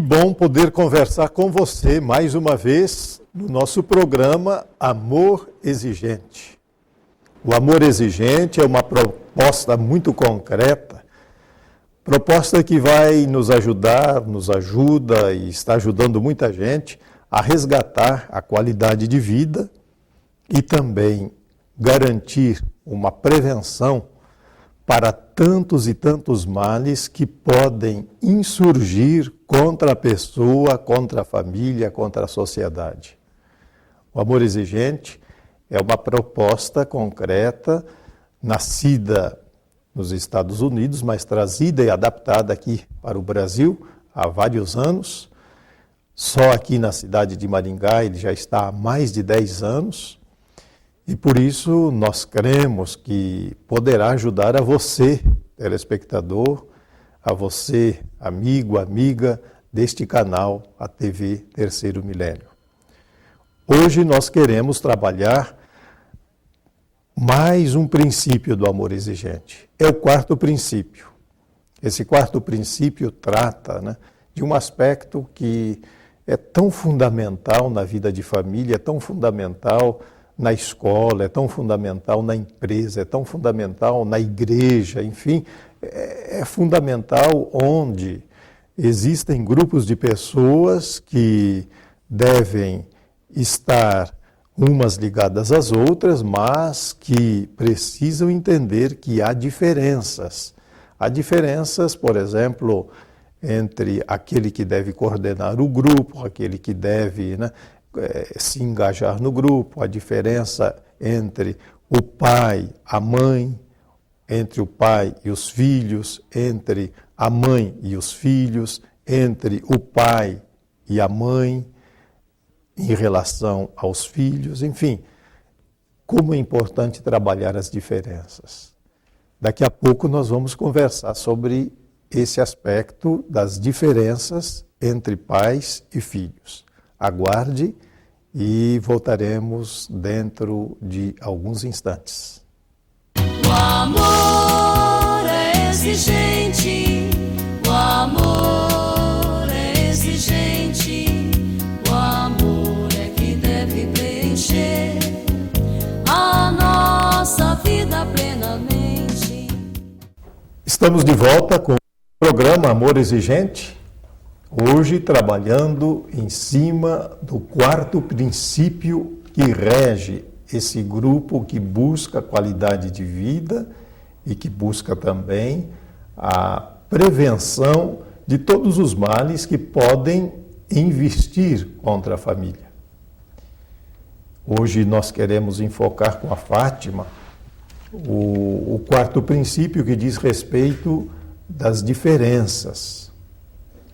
bom poder conversar com você mais uma vez no nosso programa Amor Exigente. O amor exigente é uma proposta muito concreta, proposta que vai nos ajudar, nos ajuda e está ajudando muita gente a resgatar a qualidade de vida e também garantir uma prevenção para tantos e tantos males que podem insurgir contra a pessoa, contra a família, contra a sociedade. O amor exigente é uma proposta concreta, nascida nos Estados Unidos, mas trazida e adaptada aqui para o Brasil há vários anos. Só aqui na cidade de Maringá ele já está há mais de 10 anos. E por isso nós cremos que poderá ajudar a você, telespectador, a você, amigo, amiga deste canal, a TV Terceiro Milênio. Hoje nós queremos trabalhar mais um princípio do amor exigente. É o quarto princípio. Esse quarto princípio trata, de um aspecto que é tão fundamental na vida de família, é tão fundamental na escola, é tão fundamental na empresa, é tão fundamental na igreja, enfim, é fundamental onde existem grupos de pessoas que devem estar umas ligadas às outras, mas que precisam entender que há diferenças. Há diferenças, por exemplo, entre aquele que deve coordenar o grupo, aquele que deve se engajar no grupo, a diferença entre o pai, a mãe, entre o pai e os filhos, entre a mãe e os filhos, entre o pai e a mãe, em relação aos filhos, enfim, como é importante trabalhar as diferenças. Daqui a pouco nós vamos conversar sobre esse aspecto das diferenças entre pais e filhos. Aguarde e voltaremos dentro de alguns instantes. O amor é exigente, o amor é exigente, o amor é que deve preencher a nossa vida plenamente. Estamos de volta com o programa Amor Exigente. Hoje trabalhando em cima do quarto princípio que rege esse grupo que busca qualidade de vida e que busca também a prevenção de todos os males que podem investir contra a família. Hoje nós queremos enfocar com a Fátima o quarto princípio que diz respeito das diferenças.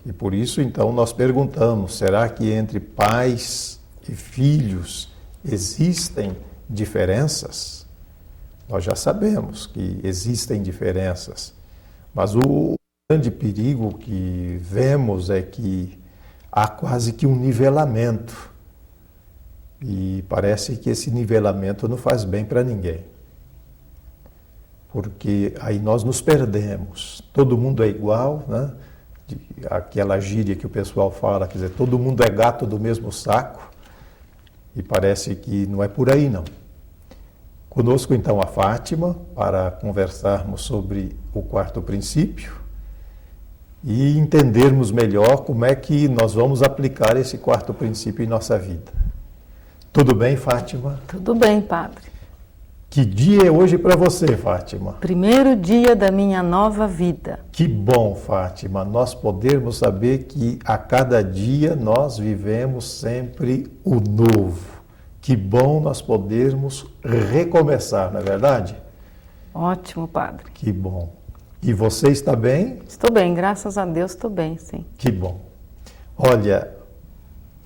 E por isso, então, nós perguntamos, será que entre pais e filhos existem diferenças? Nós já sabemos que existem diferenças, mas o grande perigo que vemos é que há quase que um nivelamento. E parece que esse nivelamento não faz bem para ninguém. Porque aí nós nos perdemos. Todo mundo é igual, aquela gíria que o pessoal fala, quer dizer, todo mundo é gato do mesmo saco, e parece que não é por aí, não. Conosco, então, a Fátima, para conversarmos sobre o quarto princípio e entendermos melhor como é que nós vamos aplicar esse quarto princípio em nossa vida. Tudo bem, Fátima? Tudo bem, Padre. Que dia é hoje para você, Fátima? Primeiro dia da minha nova vida. Que bom, Fátima, nós podermos saber que a cada dia nós vivemos sempre o novo. Que bom nós podermos recomeçar, não é verdade? Ótimo, Padre. Que bom. E você está bem? Estou bem, graças a Deus estou bem, sim. Que bom. Olha,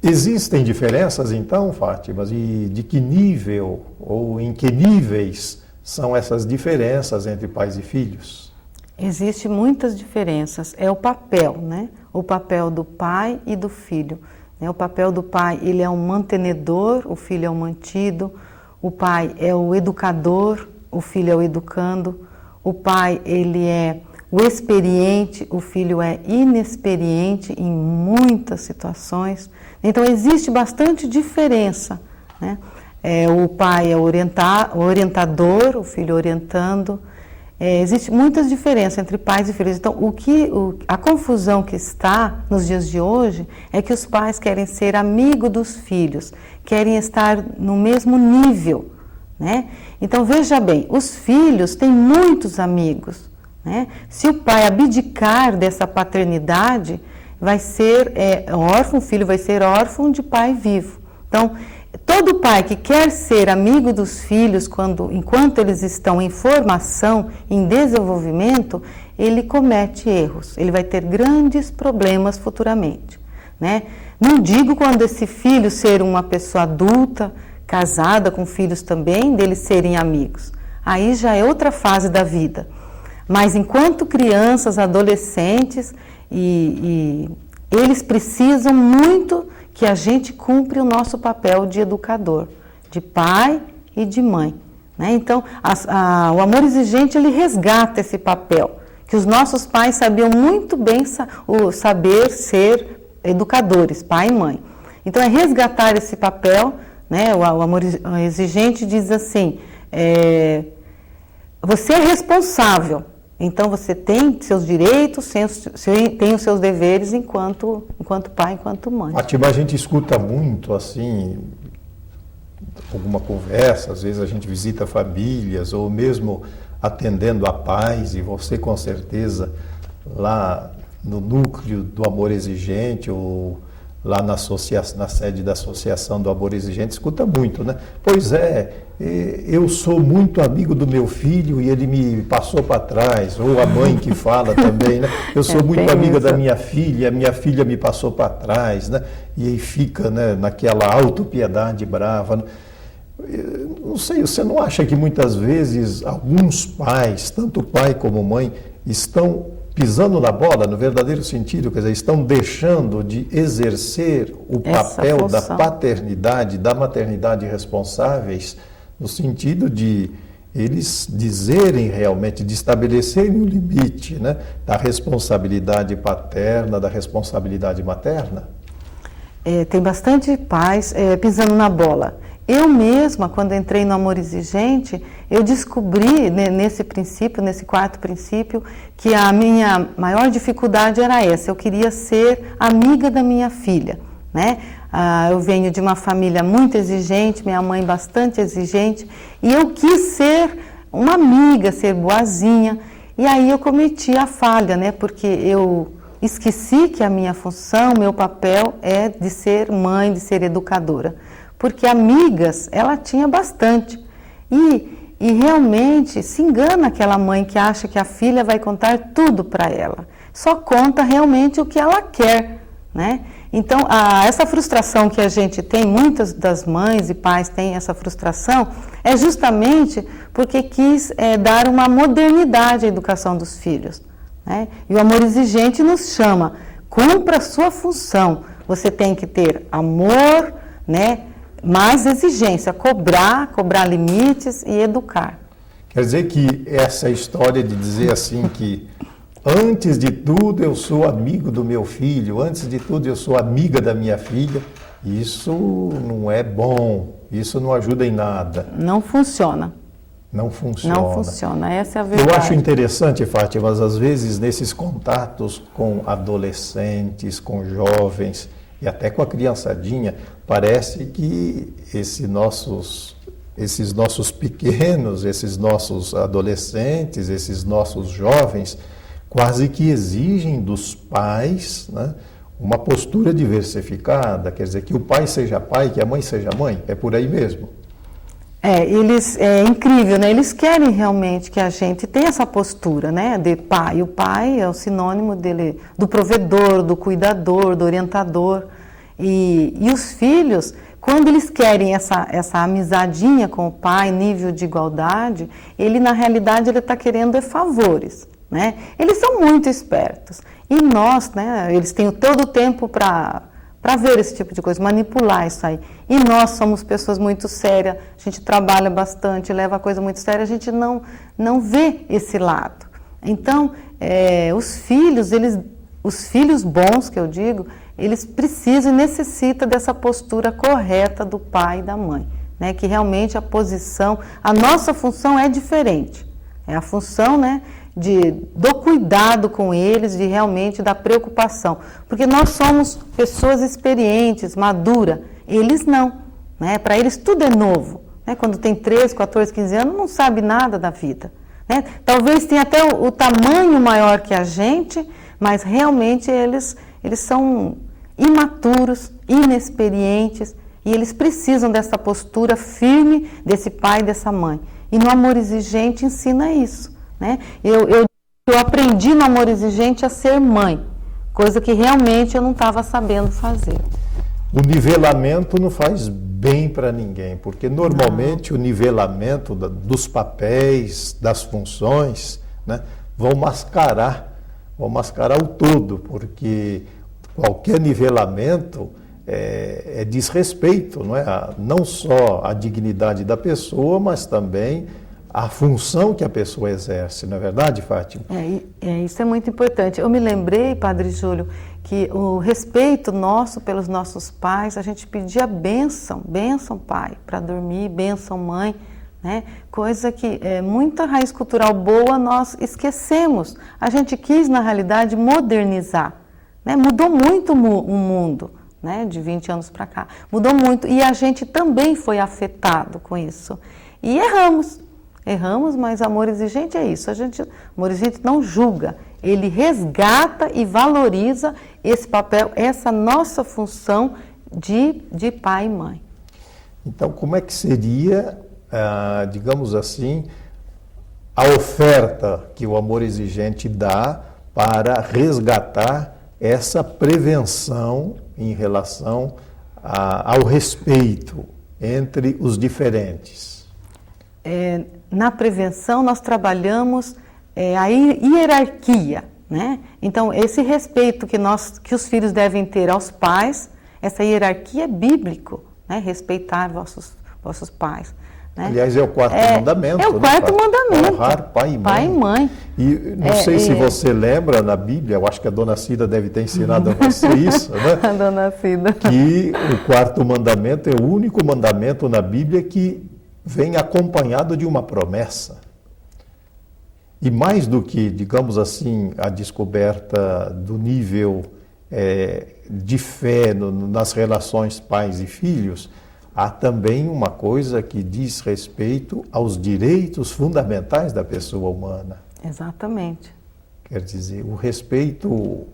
existem diferenças então, Fátima, e de que nível ou em que níveis são essas diferenças entre pais e filhos? Existem muitas diferenças. É o papel, O papel do pai e do filho. O papel do pai, ele é um mantenedor, o filho é um mantido. O pai é o educador, o filho é o educando. O pai, ele é o o experiente, o filho é inexperiente em muitas situações. Então existe bastante diferença, né? O pai é orientador, o filho orientando. Existe muitas diferenças entre pais e filhos. Então, a confusão que está nos dias de hoje é que os pais querem ser amigo dos filhos, querem estar no mesmo nível, né? Então, veja bem, os filhos têm muitos amigos, né? Se o pai abdicar dessa paternidade, vai ser órfão, o filho vai ser órfão de pai vivo. Então, todo pai que quer ser amigo dos filhos enquanto eles estão em formação, em desenvolvimento, ele comete erros, ele vai ter grandes problemas futuramente, né? Não digo quando esse filho ser uma pessoa adulta, casada com filhos também, deles serem amigos. Aí já é outra fase da vida. Mas enquanto crianças, adolescentes, eles precisam muito que a gente cumpre o nosso papel de educador, de pai e de mãe, né? Então, o amor exigente, ele resgata esse papel, que os nossos pais sabiam muito bem saber ser educadores, pai e mãe. Então, é resgatar esse papel, né? O amor exigente diz assim, você é responsável, então você tem seus direitos, tem os seus deveres enquanto pai, enquanto mãe. Fátima, a gente escuta muito assim, alguma conversa, às vezes a gente visita famílias ou mesmo atendendo a pais, e você com certeza lá no núcleo do amor exigente ou lá na sede da Associação do Amor Exigente, escuta muito, né? Pois eu sou muito amigo do meu filho e ele me passou para trás, ou a mãe que fala também, né? Eu sou muito amiga da minha filha me passou para trás, né? E aí fica, né, naquela autopiedade brava, né? Não sei, você não acha que muitas vezes alguns pais, tanto pai como mãe, estão pisando na bola, no verdadeiro sentido, quer dizer, estão deixando de exercer o papel da paternidade, da maternidade responsáveis, no sentido de eles dizerem realmente, de estabelecerem o limite, né, da responsabilidade paterna, da responsabilidade materna? Tem bastante pais pisando na bola. Eu mesma, quando entrei no amor exigente, eu descobri, né, nesse princípio, nesse quarto princípio, que a minha maior dificuldade era essa. Eu queria ser amiga da minha filha, né? Eu venho de uma família muito exigente, minha mãe bastante exigente, e eu quis ser uma amiga, ser boazinha. E aí eu cometi a falha, né? Porque eu esqueci que a minha função, meu papel é de ser mãe, de ser educadora. Porque amigas, ela tinha bastante. E realmente se engana aquela mãe que acha que a filha vai contar tudo para ela. Só conta realmente o que ela quer, né? Então, essa frustração que a gente tem, muitas das mães e pais têm essa frustração, é justamente porque quis dar uma modernidade à educação dos filhos, né? E o amor exigente nos chama, cumpra a sua função. Você tem que ter amor, né? Mais exigência, cobrar limites e educar. Quer dizer que essa história de dizer assim que antes de tudo eu sou amigo do meu filho, antes de tudo eu sou amiga da minha filha, isso não é bom, isso não ajuda em nada. Não funciona. Não funciona. Não funciona, essa é a verdade. Eu acho interessante, Fátima, às vezes nesses contatos com adolescentes, com jovens e até com a criançadinha, parece que esses nossos pequenos, esses nossos adolescentes, esses nossos jovens, quase que exigem dos pais, né, uma postura diversificada, quer dizer, que o pai seja pai, que a mãe seja mãe, é por aí mesmo. É incrível, né? Eles querem realmente que a gente tenha essa postura, né, de pai. O pai é o sinônimo dele, do provedor, do cuidador, do orientador. E os filhos, quando eles querem essa amizadinha com o pai, nível de igualdade, na realidade, ele está querendo favores, né? Eles são muito espertos. E nós, né, eles têm todo o tempo para ver esse tipo de coisa, manipular isso aí. E nós somos pessoas muito sérias, a gente trabalha bastante, leva a coisa muito séria, a gente não vê esse lado. Então, os filhos bons, que eu digo, eles precisam e necessitam dessa postura correta do pai e da mãe, né? Que realmente a nossa função é diferente. É a função, né, do cuidado com eles, de realmente da preocupação. Porque nós somos pessoas experientes, maduras, eles não, né? Para eles tudo é novo, né? Quando tem 13, 14, 15 anos, não sabe nada da vida, né? Talvez tenha até o tamanho maior que a gente, mas realmente eles são imaturos, inexperientes, e eles precisam dessa postura firme desse pai e dessa mãe. E no Amor Exigente ensina isso, né? Eu aprendi no Amor Exigente a ser mãe, coisa que realmente eu não estava sabendo fazer. O nivelamento não faz bem para ninguém, porque normalmente o nivelamento dos papéis, das funções, né, vão mascarar o todo, porque qualquer nivelamento é desrespeito, não é? Não só a dignidade da pessoa, mas também a função que a pessoa exerce, não é verdade, Fátima? Isso é muito importante. Eu me lembrei, Padre Júlio, que o respeito nosso pelos nossos pais, a gente pedia bênção pai, para dormir, bênção mãe, né? Coisa que muita raiz cultural boa nós esquecemos. A gente quis, na realidade, modernizar, né? Mudou muito o mundo, né? De 20 anos para cá. Mudou muito e a gente também foi afetado com isso. E erramos, mas Amor Exigente é isso. Amor Exigente não julga, ele resgata e valoriza esse papel, essa nossa função de pai e mãe. Então, como é que seria, digamos assim, a oferta que o Amor Exigente dá para resgatar essa prevenção em relação ao respeito entre os diferentes? Na prevenção, nós trabalhamos a hierarquia, né? Então, esse respeito que os filhos devem ter aos pais, essa hierarquia é bíblico, né? Respeitar vossos pais. Né? Aliás, é o quarto mandamento. É o quarto mandamento. Honrar pai e mãe. Pai e mãe. E não sei se você lembra, na Bíblia, eu acho que a Dona Cida deve ter ensinado a você isso, né? A Dona Cida. Que o quarto mandamento é o único mandamento na Bíblia que vem acompanhado de uma promessa. E mais do que, digamos assim, a descoberta do nível de fé nas relações pais e filhos, há também uma coisa que diz respeito aos direitos fundamentais da pessoa humana. Exatamente. Quer dizer, o respeito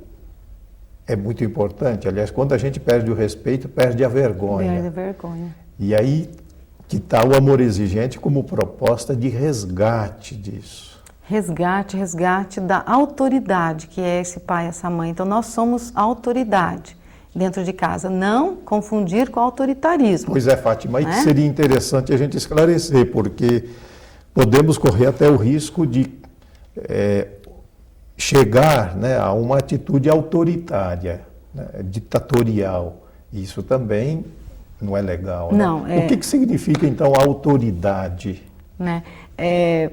é muito importante. Aliás, quando a gente perde o respeito, perde a vergonha. Perde a vergonha. E aí que está o Amor Exigente como proposta de resgate disso. Resgate da autoridade, que é esse pai e essa mãe. Então, nós somos autoridade dentro de casa, não confundir com autoritarismo. Pois é, Fátima, aí que seria interessante a gente esclarecer, porque podemos correr até o risco de chegar, né, a uma atitude autoritária, né, ditatorial. Isso também não é legal. Não, né? O que significa, então, autoridade? Né?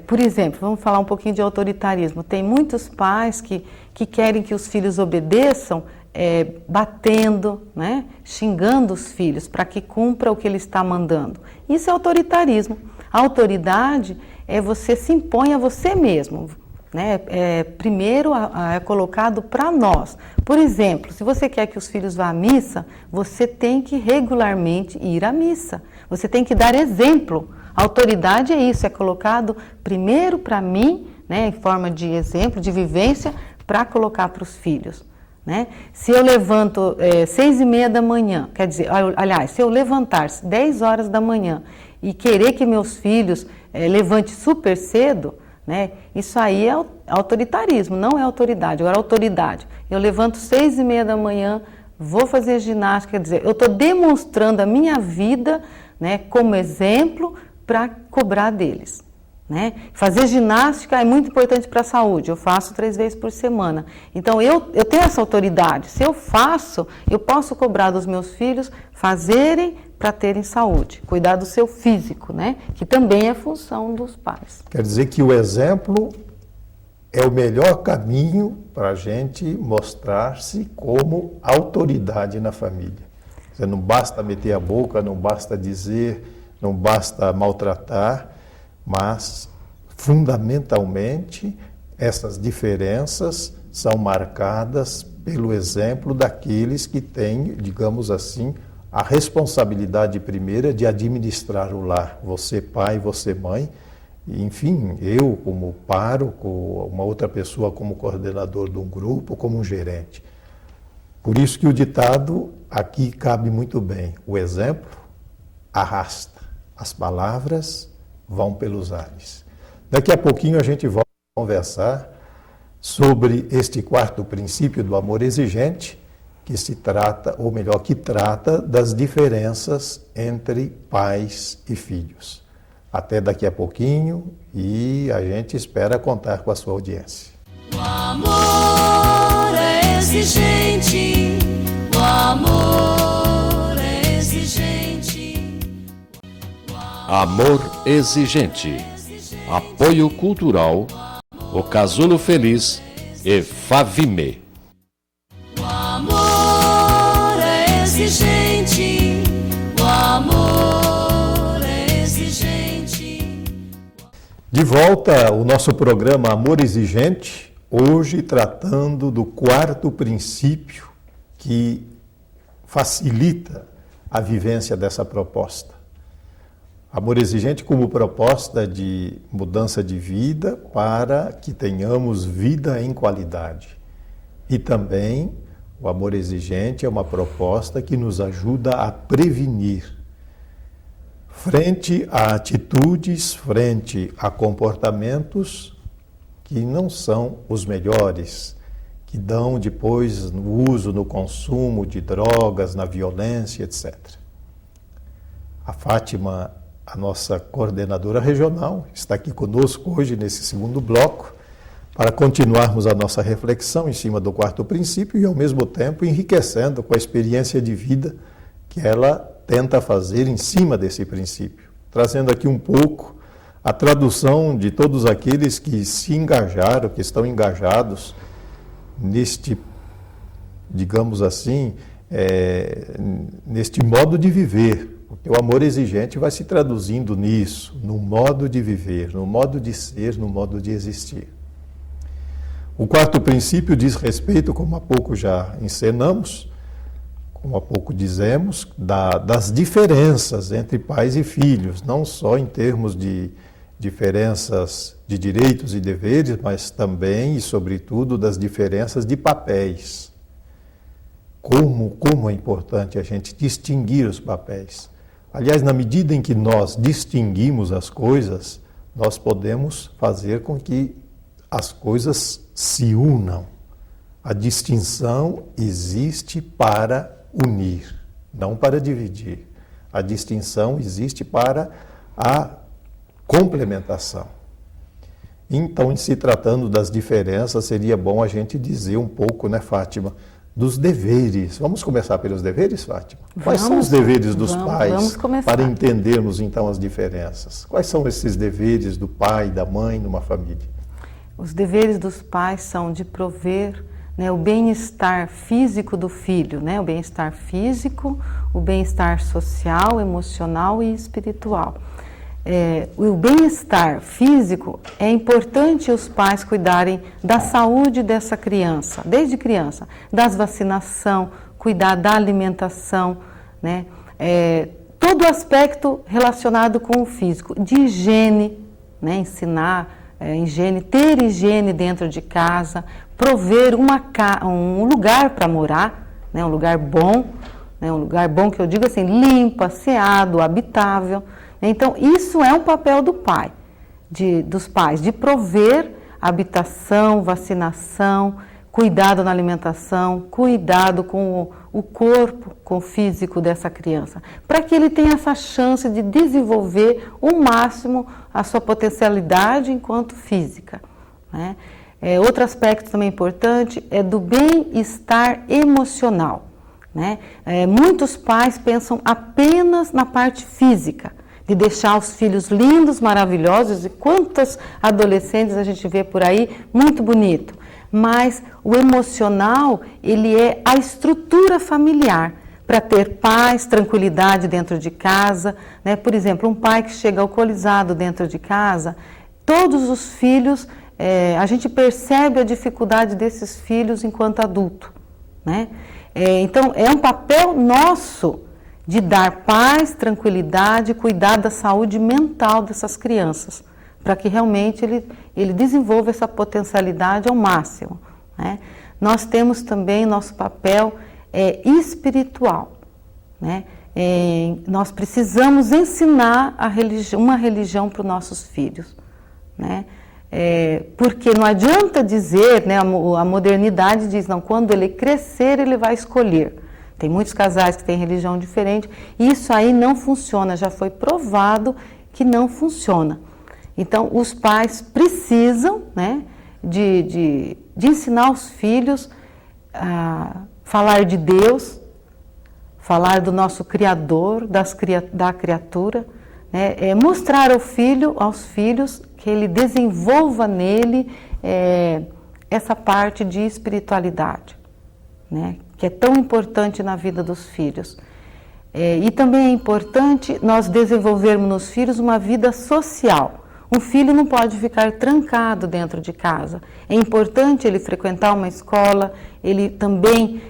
Por exemplo, vamos falar um pouquinho de autoritarismo. Tem muitos pais que querem que os filhos obedeçam, batendo, né? Xingando os filhos para que cumpra o que ele está mandando. Isso é autoritarismo. A autoridade é você se impõe a você mesmo. Né? Primeiro é colocado para nós. Por exemplo, se você quer que os filhos vá à missa, você tem que regularmente ir à missa. Você tem que dar exemplo. A autoridade é isso, é colocado primeiro para mim, né, em forma de exemplo, de vivência, para colocar para os filhos. Né? Se eu levanto 6h30 da manhã, quer dizer, aliás, se eu levantar 10 horas da manhã e querer que meus filhos levantem super cedo, né, isso aí é autoritarismo, não é autoridade. Agora, autoridade, eu levanto 6h30 da manhã, vou fazer ginástica, quer dizer, eu estou demonstrando a minha vida, né, como exemplo para cobrar deles. Né? Fazer ginástica é muito importante para a saúde, eu faço 3 vezes por semana. Então, eu tenho essa autoridade. Se eu faço, eu posso cobrar dos meus filhos fazerem para terem saúde, cuidar do seu físico, né? Que também é função dos pais. Quer dizer que o exemplo é o melhor caminho para a gente mostrar-se como autoridade na família. Você não basta meter a boca, não basta dizer, não basta maltratar, mas, fundamentalmente, essas diferenças são marcadas pelo exemplo daqueles que têm, digamos assim, a responsabilidade primeira de administrar o lar. Você pai, você mãe, enfim, eu como pároco, uma outra pessoa como coordenador de um grupo, como um gerente. Por isso que o ditado aqui cabe muito bem. O exemplo arrasta, as palavras vão pelos ares. Daqui a pouquinho a gente volta a conversar sobre este quarto princípio do amor exigente, que se trata, ou melhor, que trata das diferenças entre pais e filhos. Até daqui a pouquinho e a gente espera contar com a sua audiência. O amor é exigente, o amor é exigente. Amor exigente. Apoio cultural, o Casulo Feliz e Favime. O amor é exigente, o amor é exigente. De volta ao nosso programa Amor Exigente, hoje tratando do quarto princípio que facilita a vivência dessa proposta. Amor exigente como proposta de mudança de vida para que tenhamos vida em qualidade. E também o amor exigente é uma proposta que nos ajuda a prevenir frente a atitudes, frente a comportamentos que não são os melhores, que dão depois no uso, no consumo de drogas, na violência, etc. A Fátima, a nossa coordenadora regional, está aqui conosco hoje nesse segundo bloco para continuarmos a nossa reflexão em cima do quarto princípio e, ao mesmo tempo, enriquecendo com a experiência de vida que ela tenta fazer em cima desse princípio, trazendo aqui um pouco a tradução de todos aqueles que se engajaram, que estão engajados neste, digamos assim, neste modo de viver. Porque o amor exigente vai se traduzindo nisso, no modo de viver, no modo de ser, no modo de existir. O quarto princípio diz respeito, como há pouco já encenamos, como há pouco dizemos, das diferenças entre pais e filhos, não só em termos de diferenças de direitos e deveres, mas também e sobretudo das diferenças de papéis. Como é importante a gente distinguir os papéis. Aliás, na medida em que nós distinguimos as coisas, nós podemos fazer com que as coisas se unam. A distinção existe para unir, não para dividir. A distinção existe para a complementação. Então, em se tratando das diferenças, seria bom a gente dizer um pouco, né, Fátima, dos deveres. Vamos começar pelos deveres, Fátima? Quais são os deveres dos pais para entendermos, então, as diferenças? Quais são esses deveres do pai e da mãe numa família? Os deveres dos pais são de prover, né, o bem-estar físico do filho, né, o bem-estar físico, o bem-estar social, emocional e espiritual. O bem-estar físico, é importante os pais cuidarem da saúde dessa criança, desde criança, das vacinação, cuidar da alimentação, né? Todo aspecto relacionado com o físico, de higiene, né? Ensinar higiene, ter higiene dentro de casa, prover um lugar para morar, né? Um lugar bom, né? Um lugar bom que eu digo assim, limpo, asseado, habitável. Então, isso é um papel do pai, dos pais, de prover habitação, vacinação, cuidado na alimentação, cuidado com o corpo, com o físico dessa criança, para que ele tenha essa chance de desenvolver o máximo a sua potencialidade enquanto física, né? Outro aspecto também importante é do bem-estar emocional, né? Muitos pais pensam apenas na parte física, de deixar os filhos lindos, maravilhosos, e quantas adolescentes a gente vê por aí, muito bonito. Mas o emocional, ele é a estrutura familiar, para ter paz, tranquilidade dentro de casa, né? Por exemplo, um pai que chega alcoolizado dentro de casa, todos os filhos, a gente percebe a dificuldade desses filhos enquanto adulto, né? Então, é um papel nosso de dar paz, tranquilidade, cuidar da saúde mental dessas crianças, para que realmente ele desenvolva essa potencialidade ao máximo, né? Nós temos também nosso papel espiritual, né? Nós precisamos ensinar uma religião para os nossos filhos, né? Porque não adianta dizer, né, a modernidade diz, não, quando ele crescer ele vai escolher. Tem muitos casais que têm religião diferente, e isso aí não funciona, já foi provado que não funciona. Então, os pais precisam, né, de ensinar os filhos a falar de Deus, falar do nosso Criador, da criatura, né, mostrar aos filhos que ele desenvolva nele essa parte de espiritualidade, né, que é tão importante na vida dos filhos. E também é importante nós desenvolvermos nos filhos uma vida social. Um filho não pode ficar trancado dentro de casa. É importante ele frequentar uma escola, ele também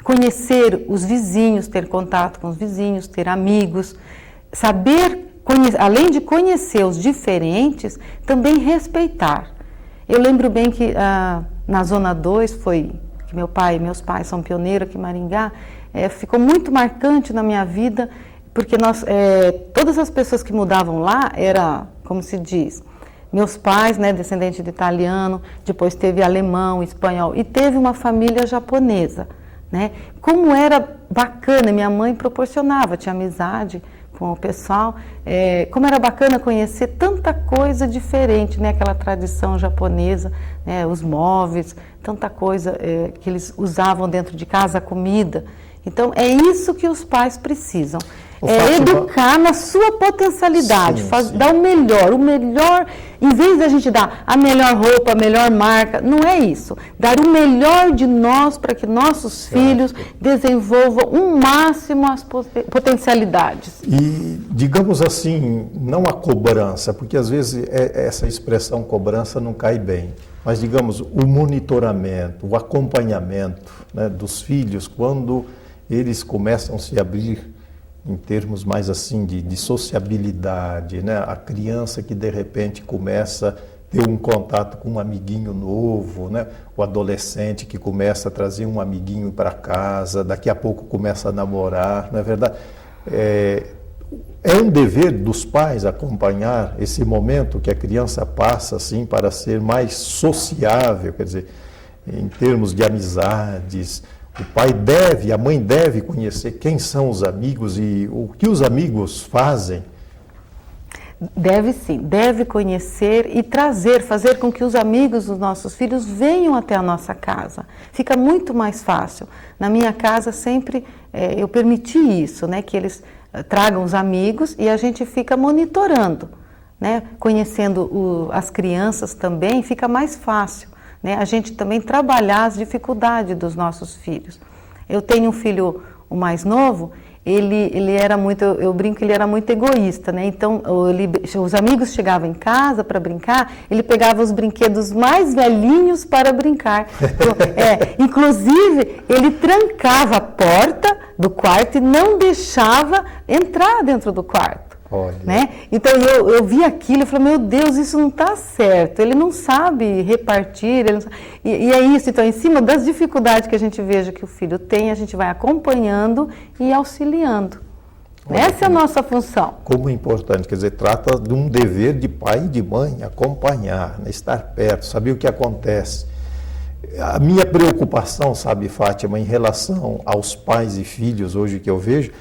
conhecer os vizinhos, ter contato com os vizinhos, ter amigos, além de conhecer os diferentes, também respeitar. Eu lembro bem que na Zona 2, que meus pais são pioneiros aqui em Maringá, ficou muito marcante na minha vida, porque todas as pessoas que mudavam lá era, como se diz, meus pais, né, descendentes de italiano, depois teve alemão, espanhol, e teve uma família japonesa, né? Como era bacana, minha mãe proporcionava, tinha amizade com o pessoal, como era bacana conhecer tanta coisa diferente, né? Aquela tradição japonesa, né? Os móveis, tanta coisa que eles usavam dentro de casa, a comida. Então, é isso que os pais precisam. Educar na sua potencialidade, dar o melhor, em vez de a gente dar a melhor roupa, a melhor marca, não é isso. Dar o melhor de nós para que nossos filhos desenvolvam o máximo as potencialidades. E, digamos assim, não a cobrança, porque às vezes essa expressão cobrança não cai bem, mas digamos o monitoramento, o acompanhamento, né, dos filhos quando eles começam a se abrir em termos mais assim de sociabilidade, né? A criança que de repente começa a ter um contato com um amiguinho novo, né? O adolescente que começa a trazer um amiguinho para casa, daqui a pouco começa a namorar, não é verdade? É um dever dos pais acompanhar esse momento que a criança passa assim para ser mais sociável, quer dizer, em termos de amizades. O pai deve, a mãe deve conhecer quem são os amigos e o que os amigos fazem. Deve sim, deve conhecer e fazer com que os amigos dos nossos filhos venham até a nossa casa. Fica muito mais fácil. Na minha casa sempre eu permiti isso, né, que eles tragam os amigos e a gente fica monitorando, né, conhecendo as crianças também, fica mais fácil, né, a gente também trabalhar as dificuldades dos nossos filhos. Eu tenho um filho, o mais novo, ele era muito, eu brinco que ele era muito egoísta, né? Então, os amigos chegavam em casa para brincar, ele pegava os brinquedos mais velhinhos para brincar. Então, inclusive, ele trancava a porta do quarto e não deixava entrar dentro do quarto. Né? Então eu vi aquilo e falei, meu Deus, isso não está certo, ele não sabe repartir, e é isso. Então, em cima das dificuldades que a gente veja que o filho tem, a gente vai acompanhando e auxiliando. Essa é a nossa função. Como importante, quer dizer, trata de um dever de pai e de mãe, acompanhar, né? Estar perto, saber o que acontece. A minha preocupação, sabe, Fátima, em relação aos pais e filhos hoje que eu vejo,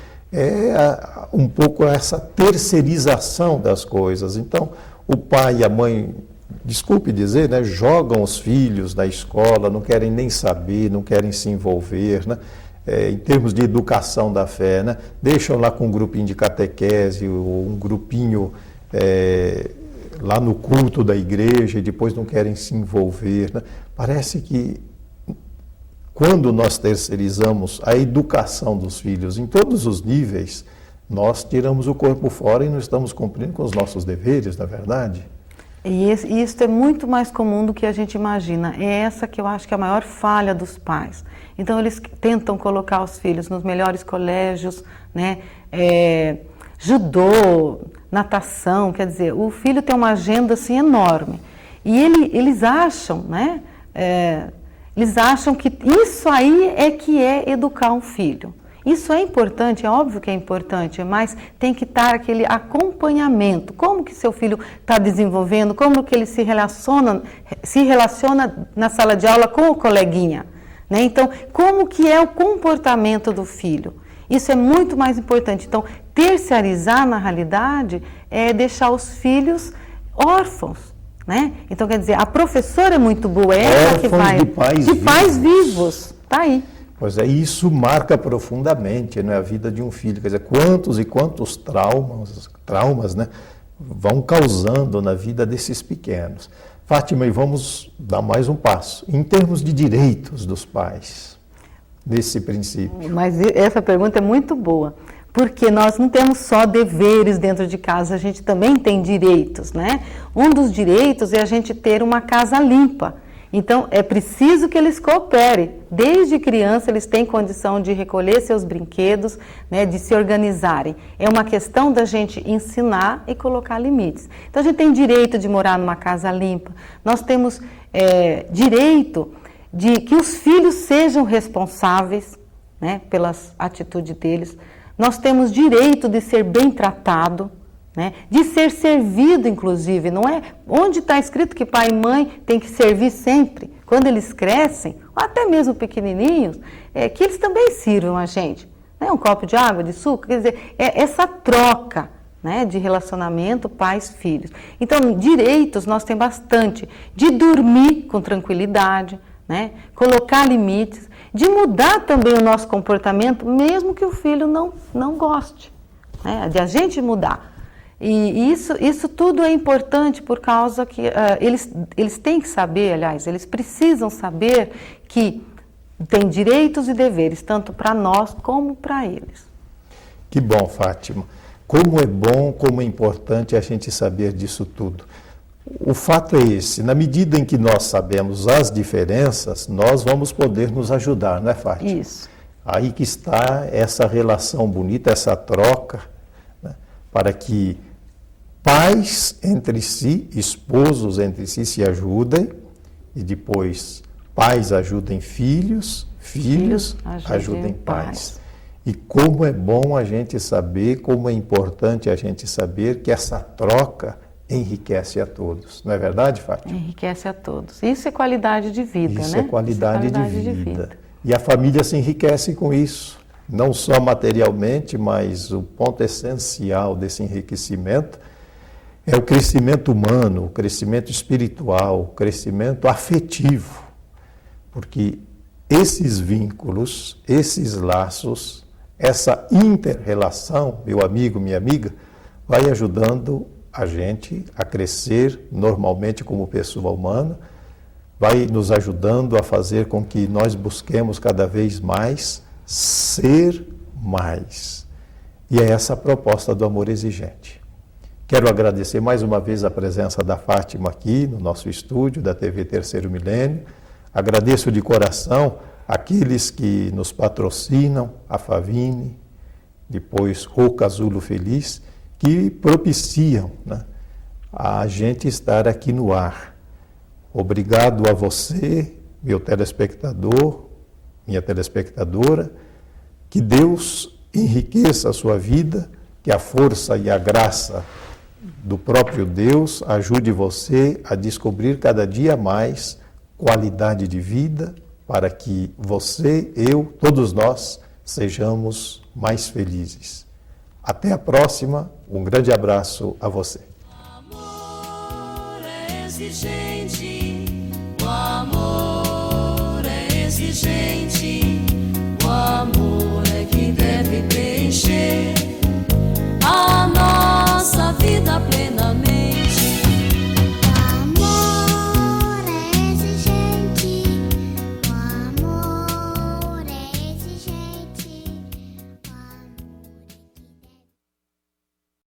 um pouco essa terceirização das coisas. Então, o pai e a mãe, desculpe dizer, né, jogam os filhos na escola, não querem nem saber, não querem se envolver, né? em termos de educação da fé, né? Deixam lá com um grupinho de catequese, ou um grupinho lá no culto da igreja e depois não querem se envolver, né? Parece que quando nós terceirizamos a educação dos filhos em todos os níveis, nós tiramos o corpo fora e não estamos cumprindo com os nossos deveres, na verdade. E isso é muito mais comum do que a gente imagina. É essa que eu acho que é a maior falha dos pais. Então, eles tentam colocar os filhos nos melhores colégios, né? Judô, natação, quer dizer, o filho tem uma agenda assim enorme. E eles acham, né? Eles acham que isso aí é que é educar um filho. Isso é importante, é óbvio que é importante, mas tem que estar aquele acompanhamento. Como que seu filho está desenvolvendo, como que ele se relaciona na sala de aula com o coleguinha, né? Então, como que é o comportamento do filho? Isso é muito mais importante. Então, terciarizar, na realidade, é deixar os filhos órfãos, né? Então, quer dizer, a professora é muito boa, é ela que vai... De pais vivos, está aí. Pois é, isso marca profundamente, né, a vida de um filho. Quer dizer, quantos e quantos traumas, né, vão causando na vida desses pequenos. Fátima, e vamos dar mais um passo. Em termos de direitos dos pais, desse princípio. Mas essa pergunta é muito boa, porque nós não temos só deveres dentro de casa, a gente também tem direitos, né? Um dos direitos é a gente ter uma casa limpa. Então, é preciso que eles cooperem. Desde criança, eles têm condição de recolher seus brinquedos, né, de se organizarem. É uma questão da gente ensinar e colocar limites. Então, a gente tem direito de morar numa casa limpa. Nós temos direito de que os filhos sejam responsáveis, né, pelas atitudes deles. Nós temos direito de ser bem tratado, né? De ser servido, inclusive, não é? Onde está escrito que pai e mãe têm que servir sempre, quando eles crescem, ou até mesmo pequenininhos, que eles também sirvam a gente, né? Um copo de água, de suco, quer dizer, essa troca, né, de relacionamento pais-filhos. Então, direitos nós temos bastante, de dormir com tranquilidade, né? Colocar limites, de mudar também o nosso comportamento, mesmo que o filho não goste, né? De a gente mudar. E isso tudo é importante por causa que eles têm que saber, aliás, eles precisam saber que tem direitos e deveres, tanto para nós como para eles. Que bom, Fátima. Como é bom, como é importante a gente saber disso tudo. O fato é esse, na medida em que nós sabemos as diferenças, nós vamos poder nos ajudar, não é, Fátima? Isso. Aí que está essa relação bonita, essa troca, né, para que pais entre si, esposos entre si se ajudem e depois pais ajudem filhos, filhos ajudem pais. E como é bom a gente saber, como é importante a gente saber que essa troca enriquece a todos. Não é verdade, Fátima? Enriquece a todos. Isso é qualidade de vida, isso, né? É qualidade de vida. E a família se enriquece com isso. Não só materialmente, mas o ponto essencial desse enriquecimento é o crescimento humano, o crescimento espiritual, o crescimento afetivo. Porque esses vínculos, esses laços, essa inter-relação, meu amigo, minha amiga, vai ajudando a gente a crescer normalmente como pessoa humana, vai nos ajudando a fazer com que nós busquemos cada vez mais ser mais. E é essa a proposta do amor exigente. Quero agradecer mais uma vez a presença da Fátima aqui no nosso estúdio da TV Terceiro Milênio. Agradeço de coração aqueles que nos patrocinam, a Favini, depois o Casulo Feliz, que propiciam, né, a gente estar aqui no ar. Obrigado a você, meu telespectador, minha telespectadora, que Deus enriqueça a sua vida, que a força e a graça do próprio Deus ajude você a descobrir cada dia mais qualidade de vida para que você, eu, todos nós sejamos mais felizes. Até a próxima, um grande abraço a você. Amor é exigente.